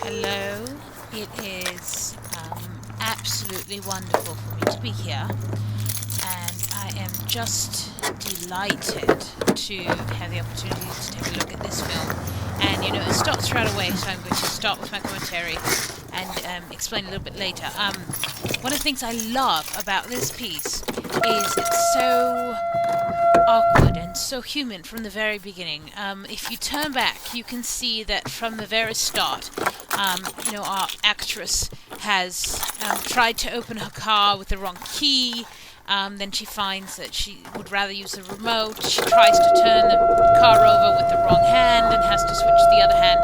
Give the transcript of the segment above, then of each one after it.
Hello. It is absolutely wonderful for me to be here, and I am just delighted to have the opportunity to take a look at this film. And it starts right away, so I'm going to start with my commentary and explain a little bit later. One of the things I love about this piece is it's so awkward and so human from the very beginning. If you turn back, you can see that from the very start, our actress has tried to open her car with the wrong key. Then she finds that she would rather use the remote. She tries to turn the car over with the wrong hand and has to switch the other hand.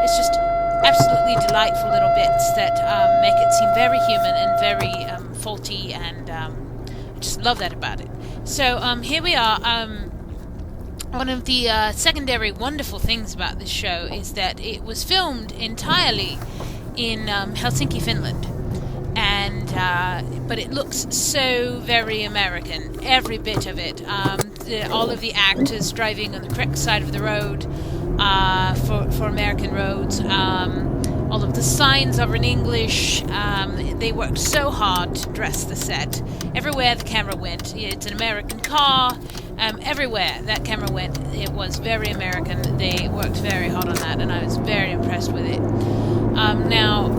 It's just absolutely delightful little bits that make it seem very human and very faulty, and I just love that about it. So here we are. One of the secondary wonderful things about this show is that it was filmed entirely in Helsinki, Finland. And but it looks so very American, every bit of it. All of the actors driving on the correct side of the road for American roads. All of the signs are in English. They worked so hard to dress the set. Everywhere the camera went, it's an American car. Everywhere that camera went, it was very American. They worked very hard on that, and I was very impressed with it. Now,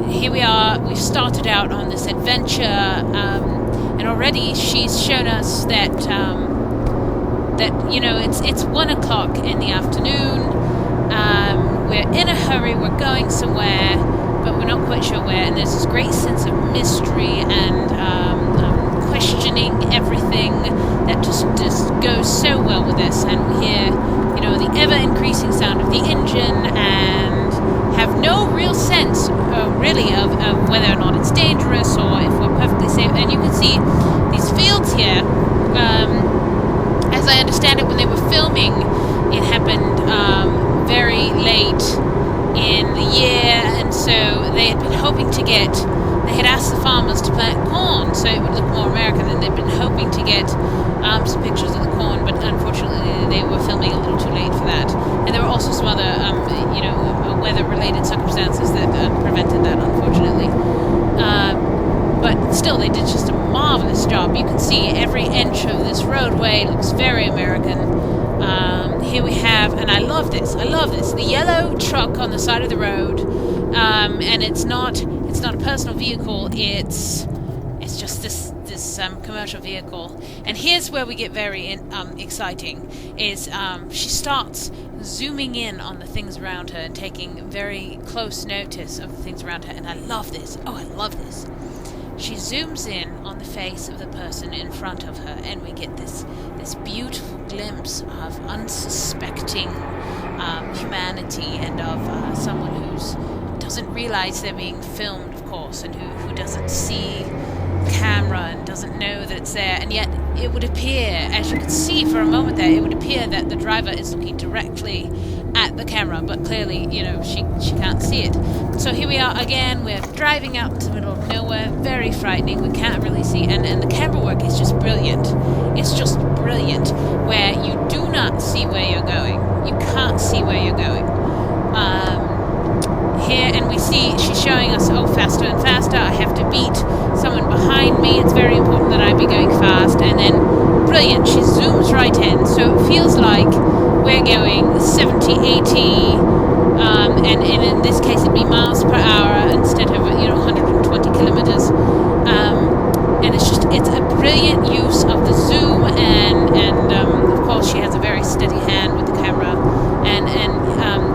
here we are. We've started out on this adventure, and already she's shown us that it's 1 o'clock in the afternoon. We're in a hurry. We're going somewhere, but we're not quite sure where. And there's this great sense of mystery and questioning everything that just goes so well with this. And we hear, the ever-increasing sound of the engine, and have no real sense, really, of whether or not it's dangerous or if we're perfectly safe. And you can see these fields here. As I understand it, when they were filming, it happened very late in the year, and so they had been hoping to get. They had asked the farmers to plant corn so it would look more American, and they'd been hoping to get some pictures of the corn, but unfortunately they were filming a little too late for that. And there were also some other, weather-related circumstances that prevented that, unfortunately. But still, they did just a marvelous job. You can see every inch of this roadway looks very American. Here we have, and I love this, the yellow truck on the side of the road, and it's not a personal vehicle, it's just this commercial vehicle. And here's where we get very exciting, is she starts zooming in on the things around her and taking very close notice of the things around her, and I love this. She zooms in on the face of the person in front of her, and we get this beautiful glimpse of unsuspecting humanity, and of someone who doesn't realize they're being filmed, of course, and who doesn't see the camera and doesn't know that it's there. And yet it would appear, as you can see for a moment there, it would appear that the driver is looking directly at the camera, but clearly, she can't see it. So here we are again. We're driving out into the middle of nowhere, very frightening. We can't really see, and the camera work is just brilliant. It's just brilliant, where you do not see where you're going. You can't see where you're going. Here, and we see she's showing us, faster and faster. I have to beat someone behind me. It's very important that I be going fast. And then, brilliant, she zooms right in. So it feels like we're going 70, 80, and in this case it'd be miles per hour instead of 120 kilometers. And it's a brilliant use of the zoom, and of course she has a very steady hand with the camera. And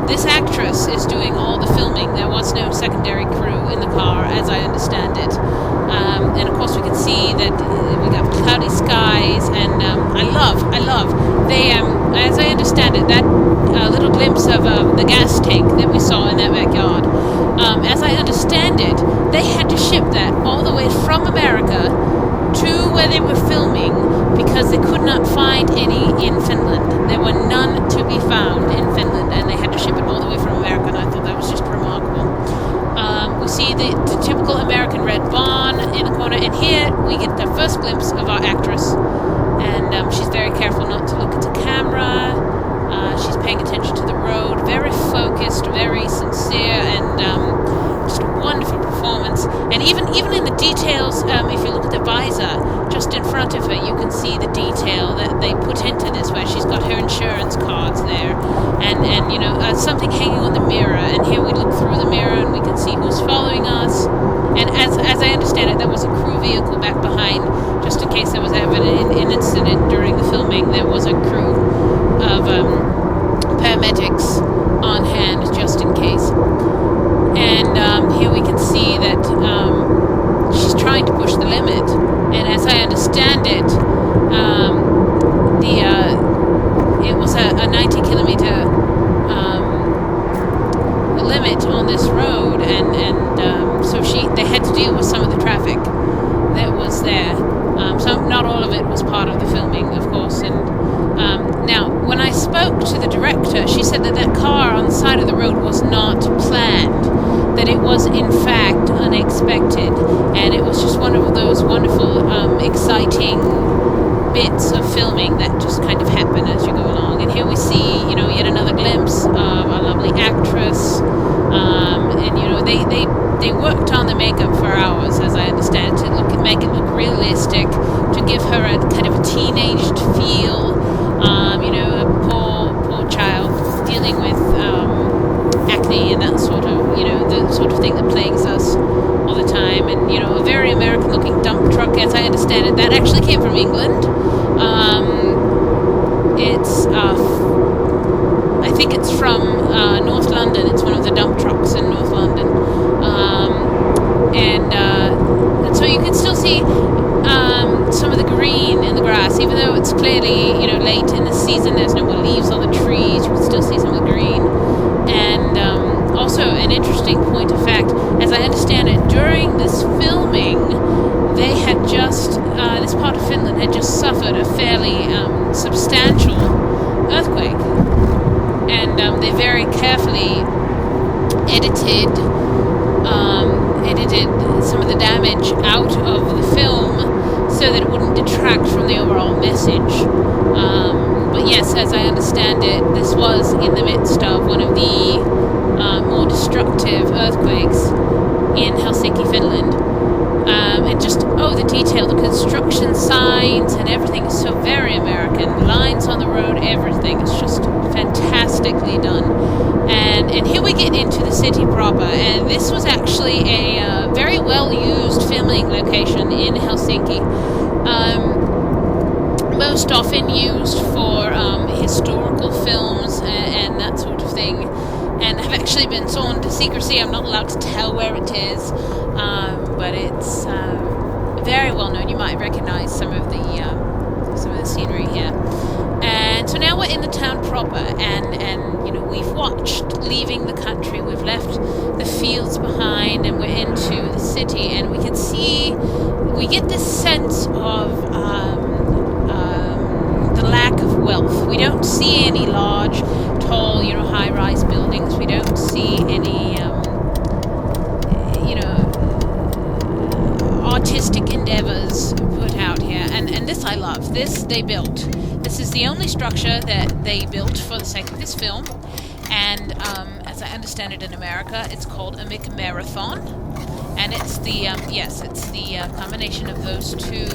this actress is doing all the filming. There was no secondary crew in the car, as I understand it. And of course we can see that we got cloudy skies, and I love. They, as I understand it, that little glimpse of the gas tank that we saw in that backyard, as I understand it, they had to ship that all the way from America to where they were filming because they could not find any in Finland. There were none to be found in Finland, and they had to ship it all the way from America, and I thought that was just remarkable. We see the typical American red barn in the corner, and here we get the first glimpse of our actress, and she's very careful not to look at the camera. She's paying attention to the road, very focused, very sincere, and details, if you look at the visor just in front of her, you can see the detail that they put into this, where she's got her insurance cards there, and you know, something hanging on the mirror, and here we look through the mirror and we can see who's following us. And as I understand it, there was a crew vehicle back behind, just in case there was ever an incident during the filming. There was a crew of paramedics on hand, just in case. And here we can see that she's trying to push the limit. And as I understand it, it was a 90 kilometer limit on this road, and so they had to deal with some of the traffic that was there. So not all of it was part of the filming, of course. And now, when I spoke to the director, she said that car on the side of the road was not planned, that it was in fact unexpected, and it was just one of those wonderful, exciting bits of filming that just kind of happen as you go along. And here we see, you know, yet another glimpse of a lovely actress, and you know, they worked on the makeup for hours, as I understand, to make it look realistic, to give her a kind of a teenaged feel. You know, a poor child dealing with acne and that sort of, you know, the sort of thing that plagues us all the time. And you know, a very American-looking dump truck, as I understand it, that actually came from England. I think it's from North London. It's one of the dump trucks in North London. And so you can still see some of the green in the grass, even though it's clearly, you know, late in the season. There's no more leaves on the trees. You can still see some of the green. And also, an interesting point of fact, as I understand it, during this filming, they had just this part of Finland had just suffered a fairly substantial earthquake, and they very carefully edited some of the damage out of the film so that it wouldn't detract from the overall message. But yes, as I understand it, this was in the midst of one of the more destructive earthquakes in Helsinki, Finland. And just, the detail, the construction signs and everything is so very American. Lines on the road, everything is just fantastically done. And here we get into the city proper, and this was actually a very well-used filming location in Helsinki. Most often used for historical films and that sort of thing, and have actually been sworn to secrecy. I'm not allowed to tell where it is, but it's very well known. You might recognize some of the scenery here. And so now we're in the town proper, and you know, we've watched leaving the country. We've left the fields behind, and we're into the city, and we can see, we get this sense of the lack of wealth. We don't see any large, tall, you know, high-rise buildings. We don't see any, artistic endeavors put out here. And this I love. This they built. This is the only structure that they built for the sake of this film. And as I understand it in America, it's called a McMarathon. And it's the, combination of those two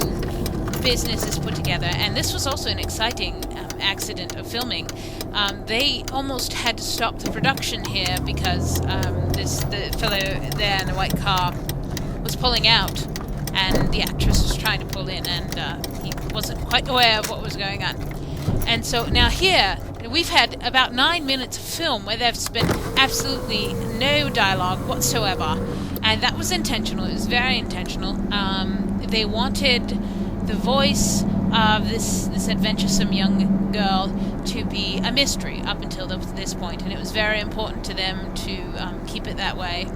businesses put together. And this was also an exciting accident of filming. They almost had to stop the production here because the fellow there in the white car was pulling out, and the actress was trying to pull in, and he wasn't quite aware of what was going on. And so now here, we've had about 9 minutes of film where there's been absolutely no dialogue whatsoever, and that was intentional. It was very intentional. They wanted the voice of this adventuresome young girl to be a mystery up until this point, and it was very important to them to keep it that way.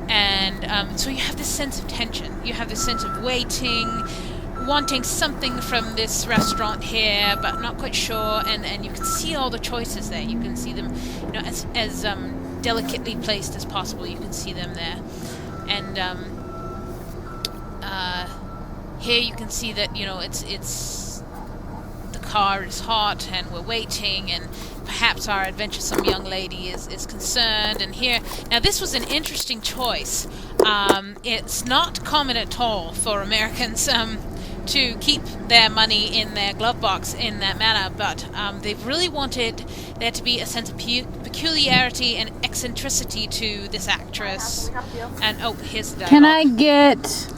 And so you have this sense of tension. You have this sense of waiting, wanting something from this restaurant here, but not quite sure. And you can see all the choices there. You can see them, you know, as delicately placed as possible. You can see them there. And here you can see that, you know, it's the car is hot and we're waiting, and perhaps our adventuresome young lady is concerned. And here, now this was an interesting choice. It's not common at all for Americans to keep their money in their glove box in that manner, but they've really wanted there to be a sense of peculiarity and eccentricity to this actress. And here's the dialogue. Can I get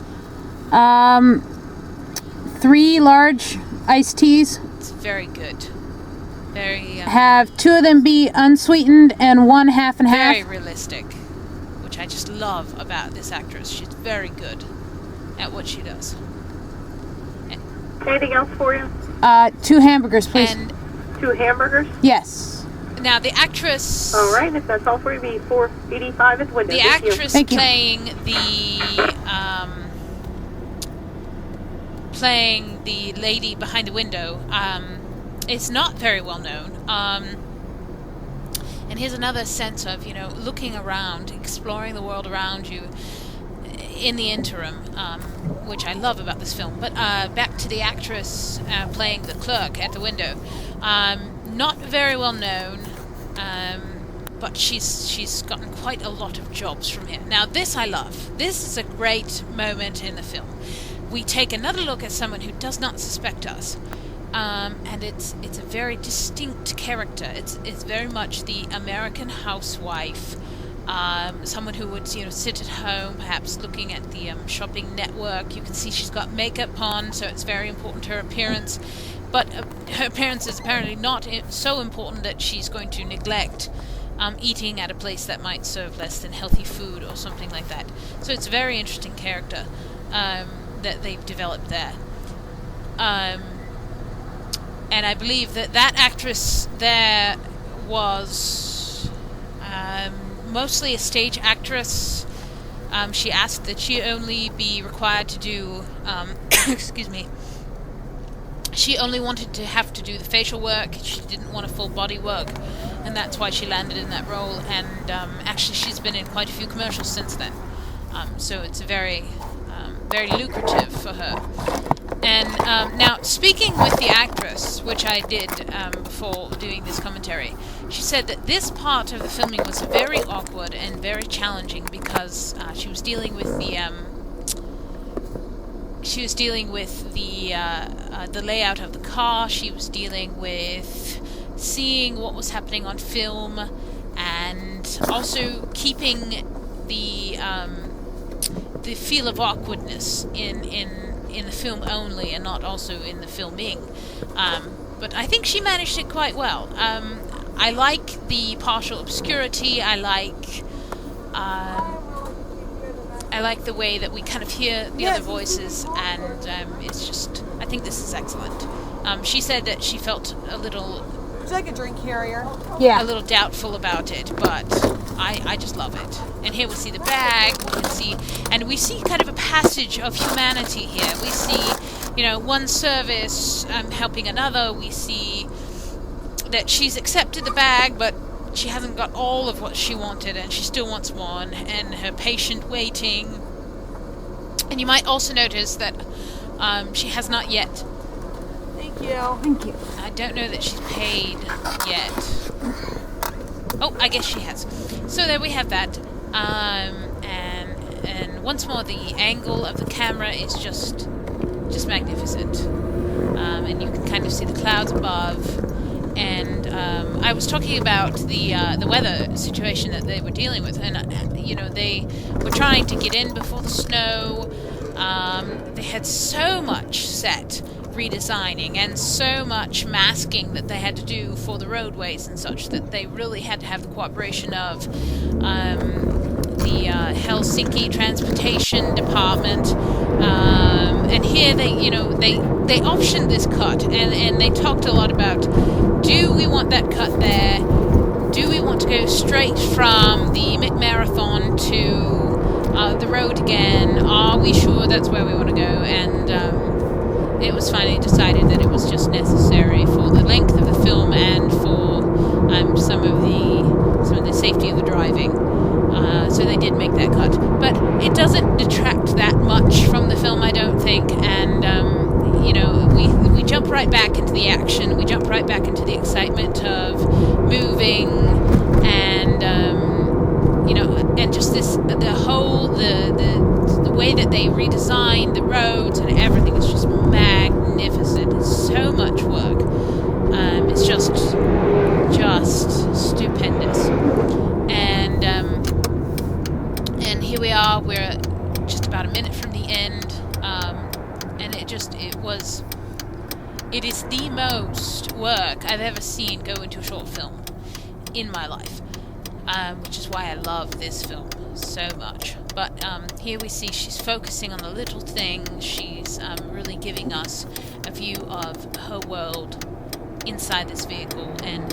3 large iced teas? It's very good. Very have 2 of them be unsweetened and 1 half and half. Very realistic, which I just love about this actress. She's very good at what she does. Anything else for you? 2 hamburgers, please. And 2 hamburgers? Yes. now the actress. All right, if that's all for you, be $4.85 at the window. The actress playing the lady behind the window is not very well known. And here's another sense of, looking around, exploring the world around you in the interim, which I love about this film. But back to the actress playing the clerk at the window. Not very well known, but she's gotten quite a lot of jobs from here. Now this I love. This is a great moment in the film. We take another look at someone who does not suspect us. And it's a very distinct character. It's very much the American housewife, someone who would sit at home, perhaps looking at the shopping network. You can see she's got makeup on, so it's very important to her appearance. But her appearance is apparently not so important that she's going to neglect eating at a place that might serve less than healthy food or something like that. So it's a very interesting character that they've developed there. And I believe that actress there was mostly a stage actress. She asked that she only be required to do, excuse me, she only wanted to have to do the facial work. She didn't want a full body work, and that's why she landed in that role. And actually she's been in quite a few commercials since then. So it's very lucrative for her. And now, speaking with the actress, which I did before doing this commentary, she said that this part of the filming was very awkward and very challenging because she was dealing with the layout of the car. She was dealing with seeing what was happening on film, and also keeping the feel of awkwardness in the film only, and not also in the filming. But I think she managed it quite well. I like the partial obscurity. I like the way that we kind of hear the other voices, and it's just, I think this is excellent. She said that she felt a little... Would you like a drink carrier? Yeah. A little doubtful about it, but I just love it. And here we see the bag, we see kind of a passage of humanity here. We see, one service helping another. We see that she's accepted the bag, but she hasn't got all of what she wanted, and she still wants one, and her patient waiting. And you might also notice that she has not yet... Thank you. I don't know that she's paid yet. Oh, I guess she has. So there we have that. And once more, the angle of the camera is just magnificent. And you can kind of see the clouds above. And I was talking about the weather situation that they were dealing with, and they were trying to get in before the snow. They had so much set redesigning and so much masking that they had to do for the roadways and such, that they really had to have the cooperation of the Helsinki Transportation Department. And here they optioned this cut, and they talked a lot about, do we want that cut there? Do we want to go straight from the marathon to the road again? Are we sure that's where we want to go? And it was finally decided that it was just necessary for the length of the film and for some of the safety of the driving. So they did make that cut, but it doesn't detract that much from the film, I don't think. And we jump right back into the action. We jump right back into the excitement of moving, and and just the way that they redesigned the roads and everything is just magnificent. It's so much work. It's just stupendous. And here we are. We're just about a minute from the end, and it is the most work I've ever seen go into a short film in my life, which is why I love this film so much. But here we see she's focusing on the little things. She's really giving us a view of her world inside this vehicle, and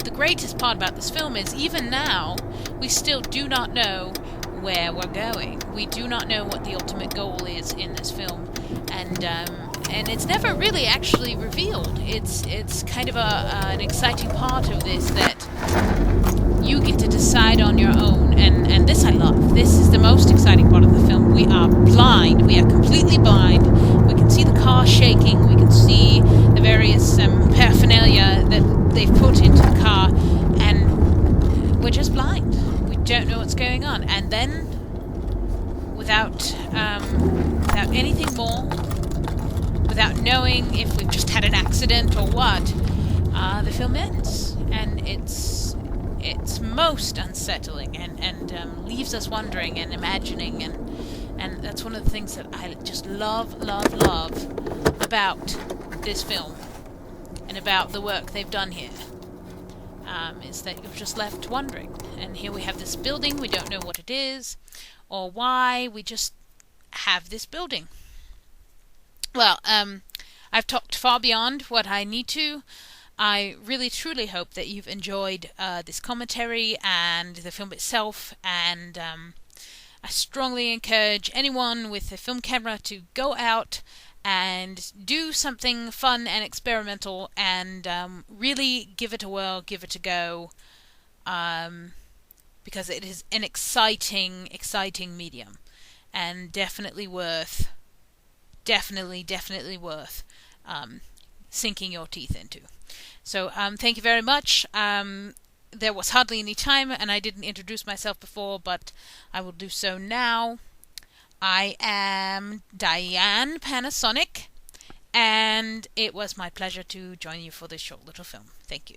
the greatest part about this film is even now we still do not know where we're going. We do not know what the ultimate goal is in this film, and it's never really actually revealed. It's kind of an exciting part of this, that you get to decide on your own, and this I love. This is the most exciting part of the film. We are blind. We are completely blind. We can see the car shaking. We can see the various paraphernalia that they've put into the car, and we're just blind. We don't know what's going on. And then, without anything more, without knowing if we've just had an accident or what, the film ends, and it's most unsettling, and leaves us wondering and imagining, and that's one of the things that I just love about this film and about the work they've done here, is that you're just left wondering. And here we have this building. We don't know what it is or why. We just have this building. Well, I've talked far beyond what I need to. I really truly hope that you've enjoyed this commentary and the film itself, and I strongly encourage anyone with a film camera to go out and do something fun and experimental, and really give it a whirl, give it a go, because it is an exciting medium, and definitely worth sinking your teeth into. So thank you very much. There was hardly any time, and I didn't introduce myself before, but I will do so now. I am Diane Panasonic, and it was my pleasure to join you for this short little film. Thank you.